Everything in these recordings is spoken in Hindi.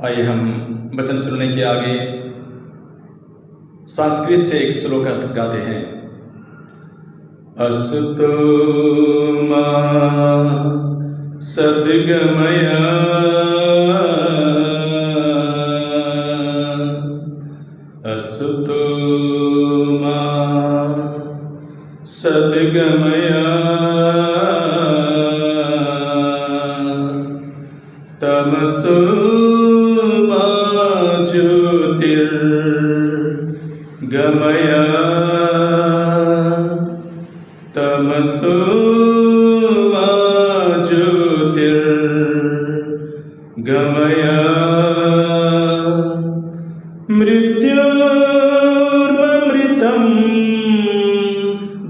आइए हम वचन सुनने के आगे संस्कृत से एक श्लोक गाते हैं। असुतो मा सद्गमय असुतो मा सद्गमय तमसो मा ज्योतिर्गमय तमसो मा ज्योतिर्गमय मृत्योर्मृतं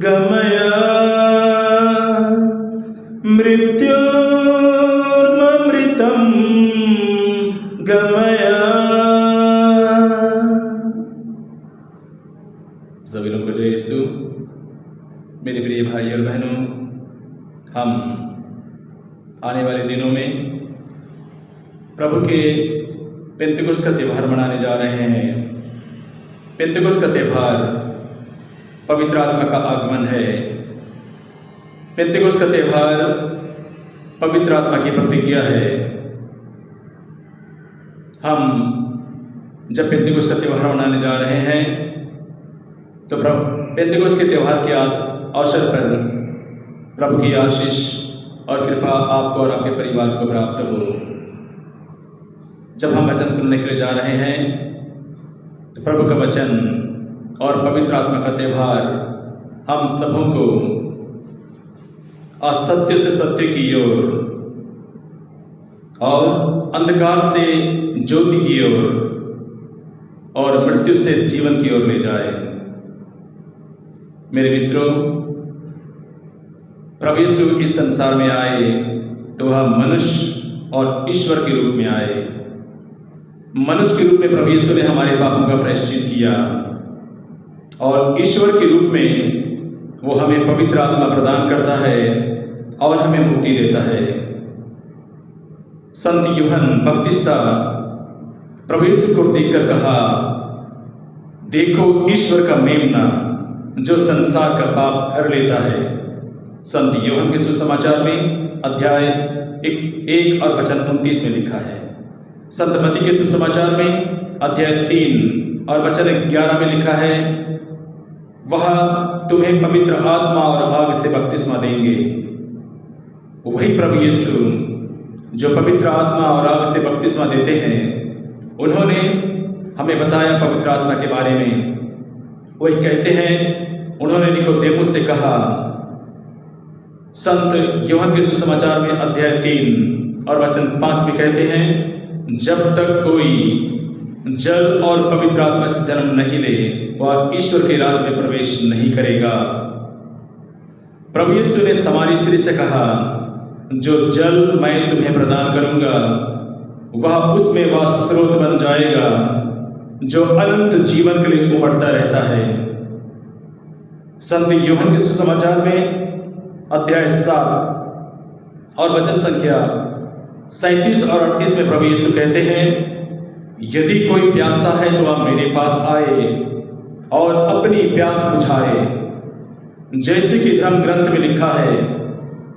गमय मृत्योर्मृतं गमय। सभी लोगों को जय यीशु। मेरे प्रिय भाई और बहनों, हम आने वाले दिनों में प्रभु के पेंतिकुस्त का त्यौहार मनाने जा रहे हैं। पेंतिकुस्त का त्यौहार पवित्र आत्मा का आगमन है। पेंतिकुस्त का त्यौहार पवित्र आत्मा की प्रतिज्ञा है। हम जब पेंतिकुस्त का त्यौहार मनाने जा रहे हैं तो पेंतिकुस्त के त्यौहार के अवसर पर प्रभु की आशीष और कृपा आपको और आपके परिवार को प्राप्त हो। जब हम वचन सुनने के लिए जा रहे हैं तो प्रभु का वचन और पवित्र आत्मा का त्यौहार हम सबों को असत्य से सत्य की ओर और अंधकार से ज्योति की ओर और मृत्यु से जीवन की ओर ले जाए। मेरे मित्रों, प्रभु यीशु इस संसार में आए तो वह मनुष्य और ईश्वर के रूप में आए। मनुष्य के रूप में प्रभु यीशु ने हमारे पापों का प्रायश्चित किया और ईश्वर के रूप में वो हमें पवित्र आत्मा प्रदान करता है और हमें मुक्ति देता है। संत यूहन बपतिस्ता प्रभु यीशु को देखकर कहा, देखो ईश्वर का मेमना जो संसार का पाप हर लेता है। संत यूहन के सुसमाचार में अध्याय 1 और वचन 29 में लिखा है। संत मत्ती के सुसमाचार में अध्याय 3 और वचन 11 में लिखा है, वह तुम्हें पवित्र आत्मा और आग से बपतिस्मा देंगे। वही प्रभु यीशु जो पवित्र आत्मा और आग से बपतिस्मा देते हैं, उन्होंने हमें बताया पवित्र आत्मा के बारे में। वही कहते हैं, उन्होंने निकोदेमुस से कहा, संत यूहन के सुसमाचार में अध्याय 3 और वचन 5 में कहते हैं, जब तक कोई जल और पवित्र आत्मा से जन्म नहीं ले वह ईश्वर के राज्य में प्रवेश नहीं करेगा। प्रभु यीशु ने समारी स्त्री से कहा, जो जल मैं तुम्हें प्रदान करूंगा वह उसमें वह स्रोत बन जाएगा जो अनंत जीवन के लिए उमड़ता रहता है। संत यूहन के सुसमाचार में अध्याय 7 और वचन संख्या 37 और 38 में प्रभु यीशु कहते हैं, यदि कोई प्यासा है तो वह मेरे पास आए और अपनी प्यास बुझाए। जैसे कि धर्म ग्रंथ में लिखा है,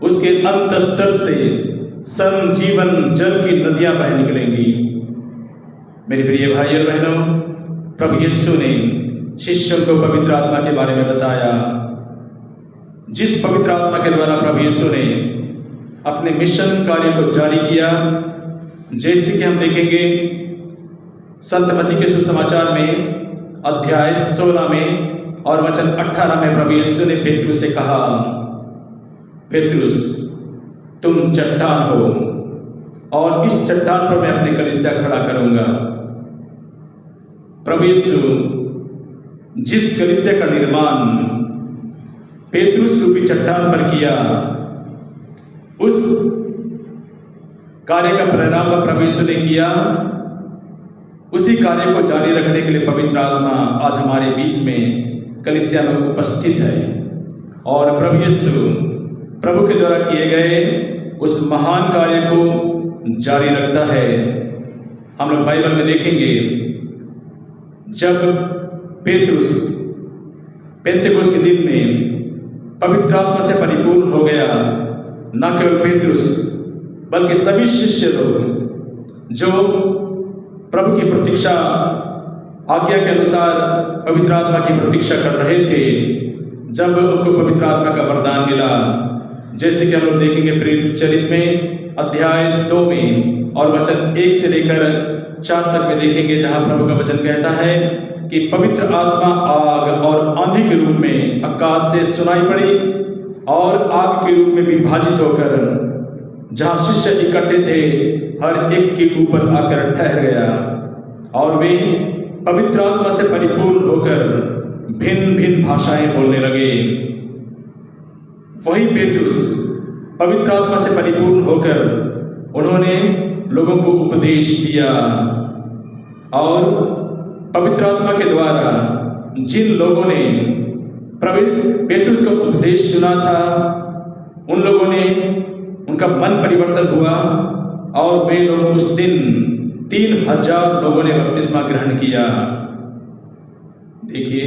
उसके अंतस्थल से संजीवन जल की नदियां बह निकलेंगी। मेरे प्रिय भाई और बहनों, प्रभु यीशु ने शिष्यों को पवित्र आत्मा के बारे में बताया। जिस पवित्र आत्मा के द्वारा प्रभु यीशु ने अपने मिशन कार्य को जारी किया, जैसे कि हम देखेंगे संत मत्ती के सुसमाचार में अध्याय 16 में और वचन 18 में प्रभु यीशु ने पेतरुस से कहा, पेतरुस तुम चट्टान हो और इस चट्टान पर मैं अपनी कलीसिया खड़ा करूंगा। प्रभु यीशु जिस कलीसिया का निर्माण पेतरुस रूपी चट्टान पर किया, उस कार्य का प्रारंभ प्रभु यीशु ने किया। उसी कार्य को जारी रखने के लिए पवित्र आत्मा आज हमारे बीच में कलीसिया में उपस्थित है और प्रभु यीशु प्रभु के द्वारा किए गए उस महान कार्य को जारी रखता है। हम लोग बाइबल में देखेंगे जब पेतरुस पेंतेकोस्त के दिन में पवित्र आत्मा से परिपूर्ण हो गया, न केवल पेतरुस बल्कि सभी शिष्य लोग जो प्रभु की प्रतीक्षा आज्ञा के अनुसार पवित्र आत्मा की प्रतीक्षा कर रहे थे, जब उनको पवित्र आत्मा का वरदान मिला, जैसे कि हम लोग देखेंगे प्रेरित चरित्र में अध्याय 2 में और वचन 1 से लेकर 4 तक में देखेंगे, जहां प्रभु का वचन कहता है कि पवित्र आत्मा आग और आंधी के रूप में आकाश से सुनाई पड़ी और आग के रूप में विभाजित होकर जहां शिष्य इकट्ठे थे हर एक के ऊपर आकर ठहर गया और वे पवित्र आत्मा से परिपूर्ण होकर भिन्न भिन्न भाषाएं बोलने लगे। वही पेतरुस पवित्र आत्मा से परिपूर्ण होकर उन्होंने लोगों को उपदेश दिया और पवित्र आत्मा के द्वारा जिन लोगों ने पेतरुस का उपदेश सुना था, उन लोगों ने उनका मन परिवर्तन हुआ और वे लोग उस दिन 3000 लोगों ने बपतिस्मा ग्रहण किया। देखिए,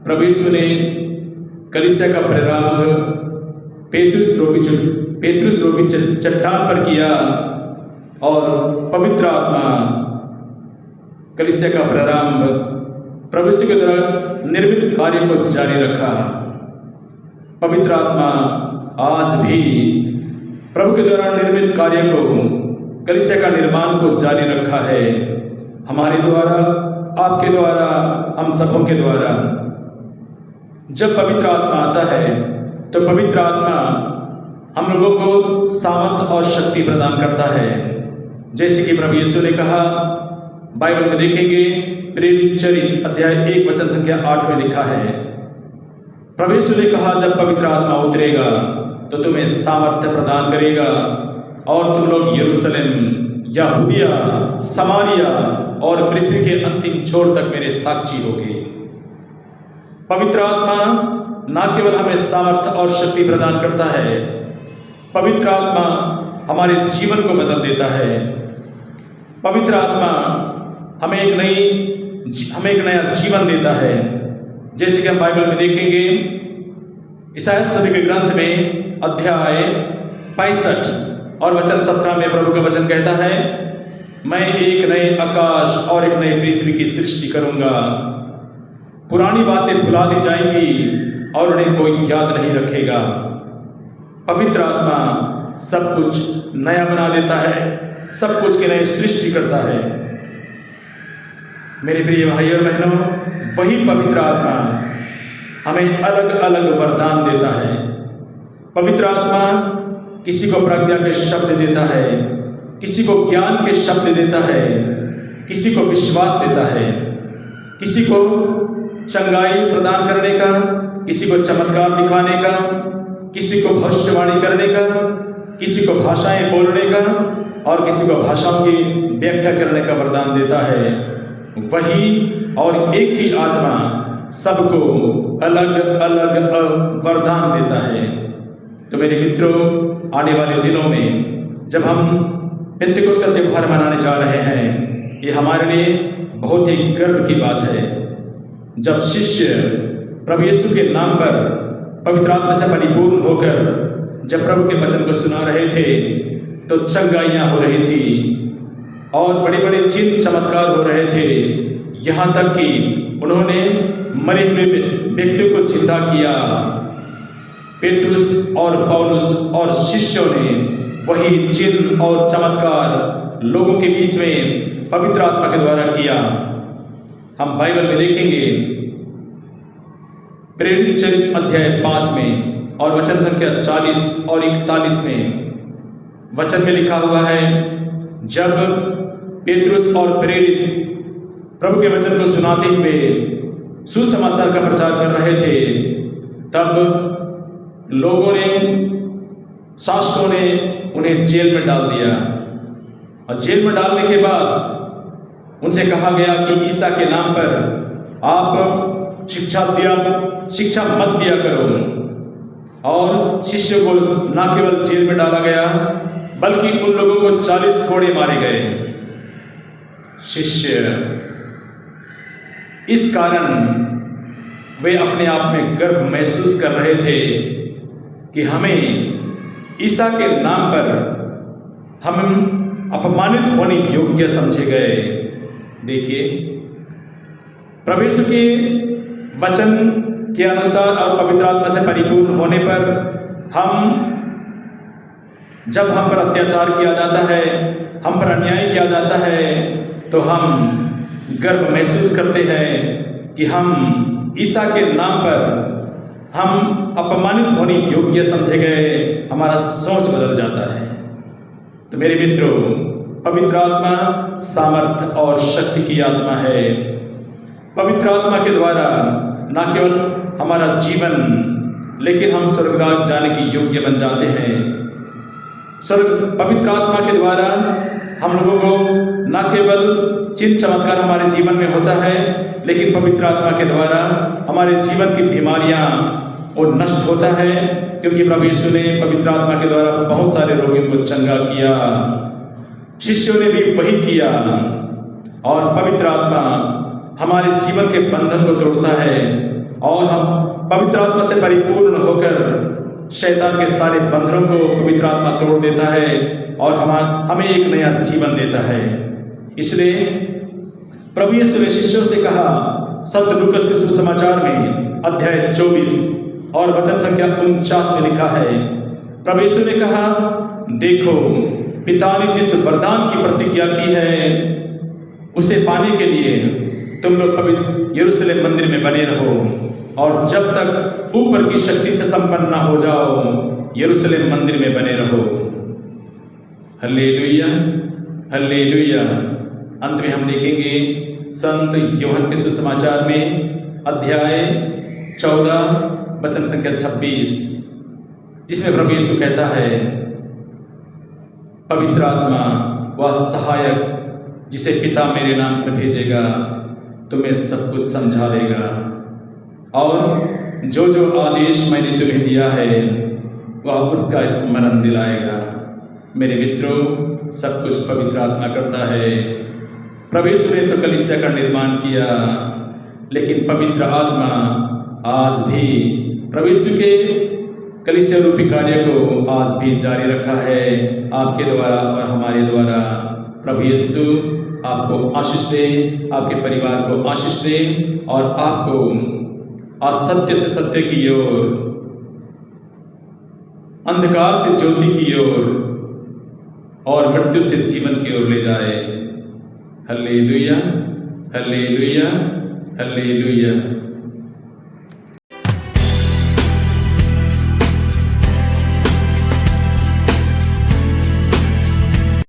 प्रभु यीशु ने कलीसिया का प्रारंभ पेतरुस रोगी चट्टान पर किया और पवित्र आत्मा कलीसिया का प्रारंभ प्रभु यीशु के द्वारा निर्मित कार्य को जारी रखा। पवित्र आत्मा आज भी प्रभु के द्वारा निर्मित कार्य को, कलीसिया का निर्माण को जारी रखा है, हमारे द्वारा, आपके द्वारा, हम सबों के द्वारा। जब पवित्र आत्मा आता है तो पवित्र आत्मा हम लोगों को सामर्थ और शक्ति प्रदान करता है, जैसे कि प्रभु यीशु ने कहा, बाइबल में देखेंगे प्रेरित चरित्र अध्याय 1 वचन संख्या 8 में लिखा है, प्रभु यीशु ने कहा जब पवित्र आत्मा उतरेगा तो तुम्हें सामर्थ्य प्रदान करेगा और तुम लोग यरूशलेम, यहूदिया, समारिया और पृथ्वी के अंतिम छोर तक मेरे साक्षी होगे। पवित्र आत्मा न केवल हमें सामर्थ्य और शक्ति प्रदान करता है, पवित्र आत्मा हमारे जीवन को बदल देता है। पवित्र आत्मा हमें एक नया जीवन देता है, जैसे कि हम बाइबल में देखेंगे ईसाया नबी के ग्रंथ में अध्याय 65 और वचन 17 में प्रभु का वचन कहता है, मैं एक नए आकाश और एक नई पृथ्वी की सृष्टि करूंगा, पुरानी बातें भुला दी जाएंगी और उन्हें कोई याद नहीं रखेगा। पवित्र आत्मा सब कुछ नया बना देता है, सब कुछ की नई सृष्टि करता है। मेरे प्रिय भाई और बहनों, वही पवित्र आत्मा हमें अलग अलग वरदान देता है। पवित्र आत्मा किसी को प्रज्ञा के शब्द देता है, किसी को ज्ञान के शब्द देता है, किसी को विश्वास देता है, किसी को चंगाई प्रदान करने का, किसी को चमत्कार दिखाने का, किसी को भविष्यवाणी करने का, किसी को भाषाएं बोलने का और किसी को भाषाओं की व्याख्या करने का वरदान देता है। वही और एक ही आत्मा सबको अलग अलग वरदान देता है। तो मेरे मित्रों, आने वाले दिनों में जब हम पेंतेकोस्त का त्योहार मनाने जा रहे हैं, ये हमारे लिए बहुत ही गर्व की बात है। जब शिष्य प्रभु यीशु के नाम पर पवित्र आत्मा से परिपूर्ण होकर जब प्रभु के वचन को सुना रहे थे, तो चंगाइयाँ हो रही थी और बड़े बड़े चिन्ह चमत्कार हो रहे थे, यहाँ तक कि उन्होंने मरे हुए व्यक्तियों को जिंदा किया। पेतरुस और पौलुस और शिष्यों ने वही चिन्ह और चमत्कार लोगों के बीच में पवित्र आत्मा के द्वारा किया। हम बाइबल में देखेंगे प्रेरित चरित्र अध्याय 5 में और वचन संख्या 40 और 41 में वचन में लिखा हुआ है, जब पेतरुस और प्रेरित प्रभु के वचन को सुनाते हुए सुसमाचार का प्रचार कर रहे थे, तब लोगों ने, शासकों ने उन्हें जेल में डाल दिया और जेल में डालने के बाद उनसे कहा गया कि ईसा के नाम पर आप शिक्षा मत दिया करो। और शिष्यों को न केवल जेल में डाला गया, बल्कि उन लोगों को 40 कोड़े मारे गए। शिष्य। इस कारण वे अपने आप में गर्व महसूस कर रहे थे कि हमें ईसा के नाम पर हम अपमानित होने योग्य समझे गए। देखिए, प्रभु यीशु के वचन के अनुसार और पवित्र आत्मा से परिपूर्ण होने पर जब हम पर अत्याचार किया जाता है, हम पर अन्याय किया जाता है, तो हम गर्व महसूस करते हैं कि हम ईसा के नाम पर हम अपमानित होने योग्य समझे गए। हमारा सोच बदल जाता है। तो मेरे मित्रों, पवित्र आत्मा सामर्थ और शक्ति की आत्मा है। पवित्र आत्मा के द्वारा न केवल हमारा जीवन, लेकिन हम स्वर्गराज जाने की योग्य बन जाते हैं। पवित्र आत्मा के द्वारा हम लोगों को न केवल चिन्ह चमत्कार हमारे जीवन में होता है, लेकिन पवित्र आत्मा के द्वारा हमारे जीवन की बीमारियां और नष्ट होता है, क्योंकि प्रभु यीशु ने पवित्र आत्मा के द्वारा बहुत सारे रोगियों को चंगा किया। शिष्यों ने भी वही किया। और पवित्र आत्मा हमारे जीवन के बंधन को तोड़ता है और हम पवित्र आत्मा से परिपूर्ण होकर शैतान के सारे बंधनों को पवित्र आत्मा तोड़ देता है और हमें एक नया जीवन देता है। इसलिए प्रभु यीशु ने शिष्यों से कहा, संत लूकस के सुसमाचार में अध्याय 24 और वचन संख्या 49 में लिखा है, प्रभु यीशु ने कहा, देखो, पिता ने जिस वरदान की प्रतिज्ञा की है उसे पाने के लिए तुम लोग पवित्र यरूशलेम मंदिर में बने रहो, और जब तक ऊपर की शक्ति से संपन्न ना हो जाओ, यरूशलेम मंदिर में बने रहो। Hallelujah, hallelujah. अंत में हम देखेंगे संत यूहन्ना के सुसमाचार में अध्याय 14 वचन संख्या 26, जिसमें प्रभु यीशु कहता है, पवित्र आत्मा वह सहायक जिसे पिता मेरे नाम पर भेजेगा तुम्हें सब कुछ समझा देगा, और जो जो आदेश मैंने तुम्हें दिया है वह उसका स्मरण दिलाएगा। मेरे मित्रों, सब कुछ पवित्र आत्मा करता है। प्रभु यीशु ने तो कलीसिया का निर्माण किया, लेकिन पवित्र आत्मा आज भी प्रभु यीशु के कलीसिया रूपी कार्य को आज भी जारी रखा है, आपके द्वारा और हमारे द्वारा। प्रभु यीशु आपको आशीष दे, आपके परिवार को आशीष दे, और आपको असत्य से सत्य की ओर, अंधकार से ज्योति की ओर और मृत्यु से जीवन की ओर ले जाए। Hallelujah, hallelujah, hallelujah.